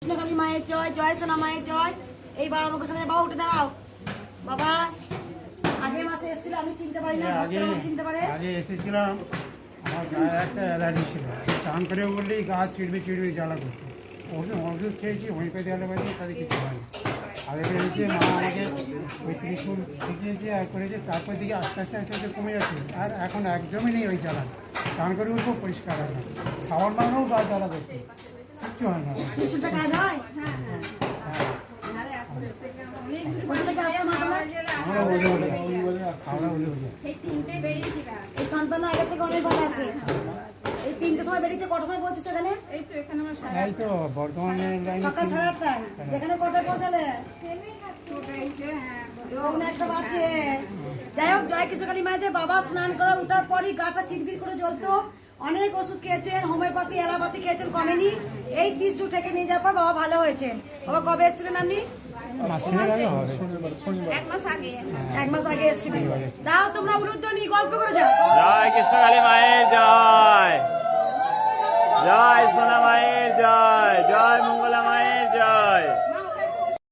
কৃষ্ণকালী মায়ের জয়, জয় সোনা মায়ের জয়। এইবার আমাকে সাথে বাবা উঠে দাঁড়াও। বাবা আগের মাসে এসেছিল, আমি চিনতে পারি না, চিনতে পারে। আগে এসেছিলাম, আমার গায়ে একটা অ্যালার্জি ছিল, চান করে বললেই গা চিড়বে জ্বালা করছে। ওষুধ খেয়েছি, হোমিওপ্যাথি অ্যালোপ্যাথি, তাদের কিছু হয়নি। আগে এসে মা আমাকে ওই ত্রিশুল শিখিয়েছে আর করেছে, তারপর দিকে আস্তে আস্তে আস্তে আস্তে কমে যাচ্ছে। আর এখন একদমই নেই ওই জ্বালা, চান করে উঠবো পরিষ্কার হয় না, সাবান মানেও গা জ্বালা করছে, কিচ্ছু হয় না। ত্রিশুলটা কাজ হয়? কোথা থেকে আসছো মা তোমরা? আমরা বলে বলে আমরা বলে বলে এই সন্তান আগের থেকে অনেক ভালো আছে। এই 3টের সময় বেরিয়েছে, কটার সময় পৌঁছেছো এখানে? এই তো বর্তমানে লাইনে সকাল 8:30। যেখানে কটায় পৌঁছালে? একটা বাজে। যাই হোক, জয় কৃষ্ণকালী মায়ের যে বাবা স্নান করা উঠার পরই গাটা চিরবির করে জ্বলতো। অনেক ওষুধ খেয়েছেন, হোমিওপ্যাথি অ্যালোপ্যাথি খেয়েছেন, কমেনি। এই ত্রিশূল থেকে নিয়ে যাওয়ার পর বাবা ভালো হয়েছেন। বাবা কবে এসেছিলেন আপনি? এক মাস আগে এসেছিলেন। দাও তোমরা উলুধ্বনি গল্প করে যাও। জয় কৃষ্ণকালী মায়ের জয়, জয় সোনা মায়ের জয়, জয় মঙ্গলা মায়ের